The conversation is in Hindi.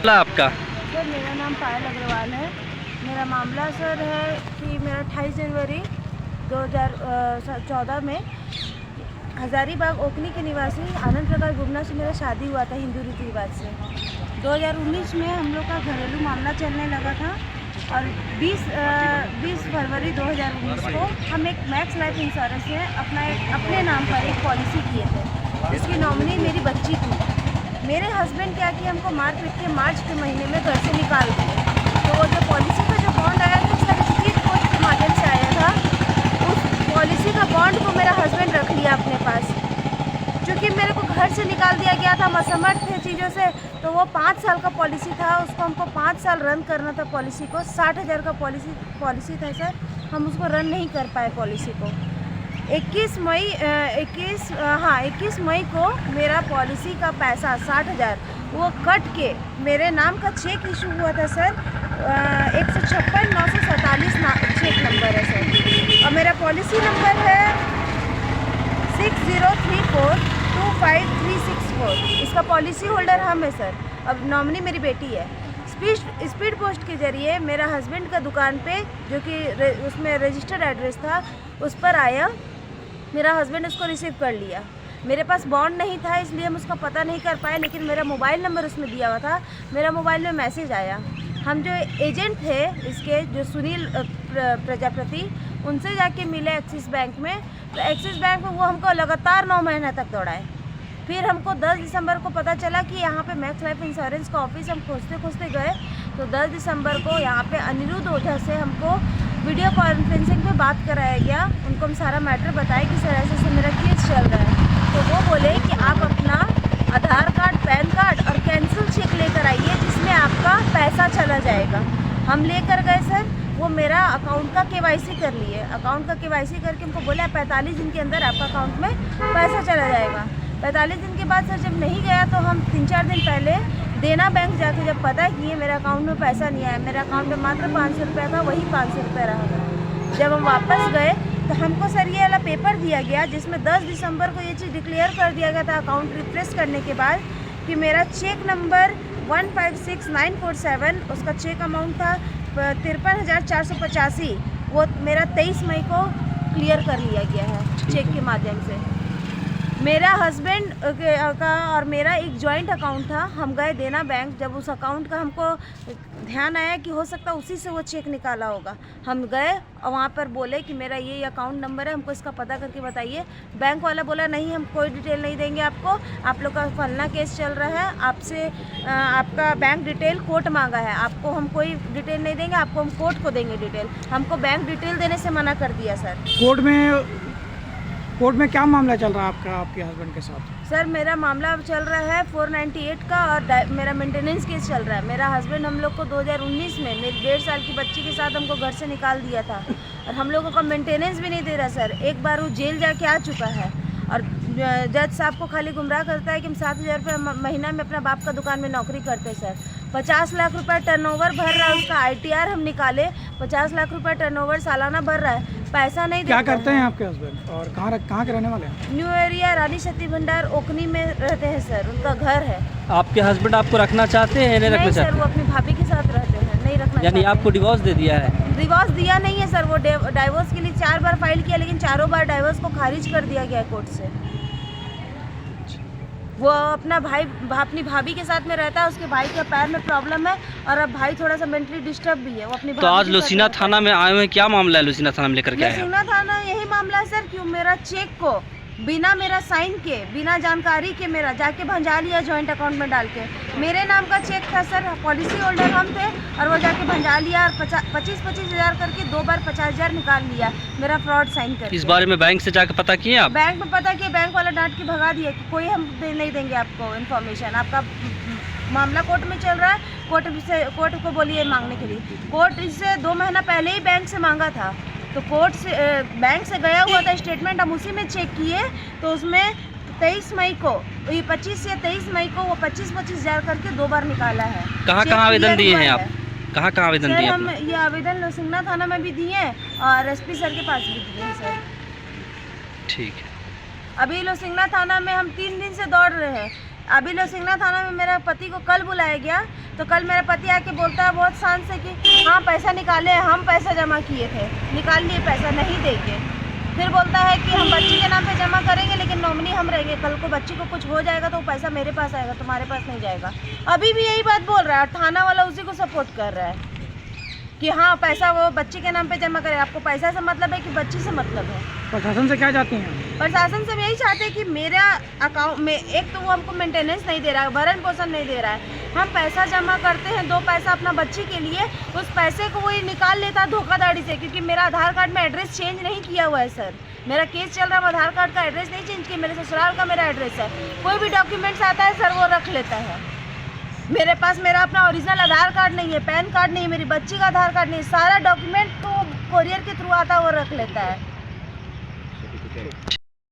आपका? सर मेरा नाम पायल अग्रवाल है। मेरा मामला सर है कि मेरा 28 जनवरी 2014 में हज़ारीबाग ओखनी के निवासी आनंद प्रकाश गुप्ता से मेरा शादी हुआ था हिंदू रीति रिवाज से। 2019 में हम लोग का घरेलू मामला चलने लगा था और 20 फरवरी 2019 को हम एक मैक्स लाइफ इंश्योरेंस से अपने नाम पर एक पॉलिसी किए थे, जिसकी नॉमिनी मेरी बच्ची थी। मेरे हस्बैंड क्या किए, हमको मार पीट के मार्च के महीने में घर से निकाल दिए। तो वो जो पॉलिसी का जो बॉन्ड आया था उसका स्पीड पोस्ट के माध्यम से आया था। उस पॉलिसी का बॉन्ड को मेरा हस्बैंड रख लिया अपने पास। क्योंकि मेरे को घर से निकाल दिया गया था, असमर्थ थे चीज़ों से, तो वो 5 साल का पॉलिसी था, उसको हमको 5 साल रन करना था। पॉलिसी को 60,000 का पॉलिसी था सर, हम उसको रन नहीं कर पाए पॉलिसी को। 21 मई को मेरा पॉलिसी का पैसा 60,000 वो कट के मेरे नाम का चेक इशू हुआ था सर। 156,947 चेक नंबर है सर, और मेरा पॉलिसी नंबर है 60342534। इसका पॉलिसी होल्डर हम है सर, अब नॉमिनी मेरी बेटी है। स्पीड पोस्ट के जरिए मेरा हस्बैंड का दुकान पे, जो कि उसमें रजिस्टर्ड एड्रेस था, उस पर आया। मेरा हस्बैंड उसको रिसीव कर लिया। मेरे पास बॉन्ड नहीं था इसलिए हम उसका पता नहीं कर पाए, लेकिन मेरा मोबाइल नंबर उसमें दिया हुआ था। मेरा मोबाइल में मैसेज आया। हम जो एजेंट थे इसके, जो सुनील प्रजापति, उनसे जाके मिले एक्सिस बैंक में। तो एक्सिस बैंक में वो हमको लगातार 9 महीने तक दौड़ाए। फिर हमको 10 दिसंबर को पता चला कि यहाँ पे मैक्स लाइफ इंश्योरेंस का ऑफिस हम खोजते गए। तो 10 दिसंबर को यहाँ पे अनिरुद्ध ओझा से हमको वीडियो कॉन्फ्रेंसिंग पे बात कराया गया। उनको हम सारा मैटर बताया कि सर ऐसे मेरा केस चल रहा है। तो वो बोले कि आप अपना आधार कार्ड, पैन कार्ड और कैंसिल चेक लेकर आइए, जिसमें आपका पैसा चला जाएगा। हम लेकर गए सर, वो मेरा अकाउंट का KYC कर लिए। अकाउंट का KYC करके हमको बोला 45 दिन के अंदर आपका अकाउंट में पैसा चला जाएगा। 45 दिन के बाद सर जब नहीं गया तो हम 3-4 दिन पहले देना बैंक जाके जब पता किए, मेरे अकाउंट में पैसा नहीं आया। मेरे अकाउंट में मात्र 500 रुपया था, वही 500 रुपया रहा। जब हम वापस गए तो हमको सर ये वाला पेपर दिया गया, जिसमें 10 दिसंबर को ये चीज़ डिक्लेयर कर दिया गया था अकाउंट रिफ्रेश करने के बाद, कि मेरा चेक नंबर 156947, उसका चेक अमाउंट था 53,485, वो मेरा 23 मई को क्लियर कर लिया गया है चेक के माध्यम से। मेरा हस्बैंड का और मेरा एक जॉइंट अकाउंट था। हम गए देना बैंक, जब उस अकाउंट का हमको ध्यान आया कि हो सकता है उसी से वो चेक निकाला होगा। हम गए और वहाँ पर बोले कि मेरा ये अकाउंट नंबर है, हमको इसका पता करके बताइए। बैंक वाला बोला नहीं, हम कोई डिटेल नहीं देंगे आपको, आप लोग का फलना केस चल रहा है, आपसे आपका बैंक डिटेल कोर्ट मांगा है, आपको हम कोई डिटेल नहीं देंगे, आपको हम कोर्ट को देंगे डिटेल। हमको बैंक डिटेल देने से मना कर दिया सर। कोर्ट में क्या मामला चल रहा है आपके हस्बैंड के साथ? सर मेरा मामला चल रहा है 498 का, और मेरा मेंटेनेंस केस चल रहा है। मेरा हस्बैंड हम लोग को 2019 में मेरी 1.5 साल की बच्ची के साथ हमको घर से निकाल दिया था, और हम लोगों का मेंटेनेंस भी नहीं दे रहा सर। एक बार वो जेल जाके आ चुका है, और जज साहब को खाली गुमराह करता है कि हम 7,000 रुपये महीना में अपना बाप का दुकान में नौकरी करते हैं सर। 50 लाख रुपये टर्नओवर भर रहा है, उसका ITR हम निकाले, 50 लाख रुपये टर्नओवर सालाना भर रहा है, पैसा नहीं क्या करते हैं आपके हस्बैंड और कहाँ के रहने वाले हैं? न्यू एरिया रानी शक्ति भंडार ओखनी में रहते हैं सर, उनका घर है। आपके हस्बैंड आपको रखना चाहते हैं? नहीं सर, वो अपनी भाभी के साथ रहते हैं, नहीं रखना। यानी आपको डिवोर्स दे दिया है? डिवोर्स दिया नहीं है सर, वो डाइवोर्स के लिए 4 बार फाइल किया, लेकिन चारों बार डाइवोर्स को खारिज कर दिया गया कोर्ट से। वो अपनी भाभी के साथ में रहता है, उसके भाई के पैर में प्रॉब्लम है, और अब भाई थोड़ा सा मेंटली डिस्टर्ब भी है। वो अपनी तो आज लोसीना थाना में आए हुए, क्या मामला है लोसीना थाना में लेकर के आए हैं? लोसीना थाना यही मामला है सर, क्यों मेरा चेक को बिना मेरा साइन के, बिना जानकारी के मेरा जाके भंजा लिया जॉइंट अकाउंट में डाल के। मेरे नाम का चेक था सर, पॉलिसी होल्डर हम थे, और वो जाके भंजा लिया और 25-25 हज़ार करके 2 बार 50,000 निकाल लिया मेरा फ्रॉड साइन करके। इस बारे में बैंक से जाकर पता किए आप? बैंक में पता किया, बैंक वाला डांट के भगा दिया कि कोई हम नहीं देंगे आपको इन्फॉर्मेशन, आपका मामला कोर्ट में चल रहा है, कोर्ट को बोलिए मांगने के लिए। कोर्ट इससे 2 महीना पहले ही बैंक से मांगा था, तो कोर्ट से बैंक से गया हुआ था स्टेटमेंट, हम उसी में चेक किए, तो उसमें 23 mei को, ये 25 या 23 मई को वो 25-25 हज़ार करके 2 बार निकाला है। कहाँ आवेदन दिए हैं आप? कहाँ आवेदन दिए? हम ये आवेदन लोसिंगना थाना में भी दिए और SP सर के पास भी दिए हैं सर। ठीक है। अभी लोसिंगना थाना में हम 3 दिन से दौड़ रहे हैं, अभी लोसिंगना थाना में मेरा पति को कल बुलाया गया, तो कल मेरा पति आके बोलता है बहुत शान से कि हाँ पैसा निकाले, हम पैसा जमा किए थे, निकाल लिए पैसा, नहीं देंगे। फिर बोलता है कि हम बच्ची के नाम पे जमा करेंगे लेकिन नॉमिनी हम रहेंगे, कल को बच्ची को कुछ हो जाएगा तो वो पैसा मेरे पास आएगा, तुम्हारे पास नहीं जाएगा। अभी भी यही बात बोल रहा है और थाना वाला उसी को सपोर्ट कर रहा है कि हाँ पैसा वो बच्ची के नाम पे जमा करे। आपको पैसा से मतलब है कि बच्ची से मतलब है? प्रशासन से क्या चाहती हैं? प्रशासन से यही चाहते हैं कि मेरा अकाउंट में एक तो वो हमको मेंटेनेंस नहीं दे रहा है, भरण पोषण नहीं दे रहा है। हम पैसा जमा करते हैं 2 पैसा अपना बच्ची के लिए, उस पैसे को वही निकाल लेता है धोखाधड़ी से, क्योंकि मेरा आधार कार्ड में एड्रेस चेंज नहीं किया हुआ है सर। मेरा केस चल रहा है, आधार कार्ड का एड्रेस नहीं चेंज किया, मेरे ससुराल का मेरा एड्रेस है। कोई भी डॉक्यूमेंट्स आता है सर वो रख लेता है। मेरे पास मेरा अपना ओरिजिनल आधार कार्ड नहीं है, पैन कार्ड नहीं है, मेरी बच्ची का आधार कार्ड नहीं है, सारा डॉक्यूमेंट तो कोरियर के थ्रू आता है वो रख लेता है।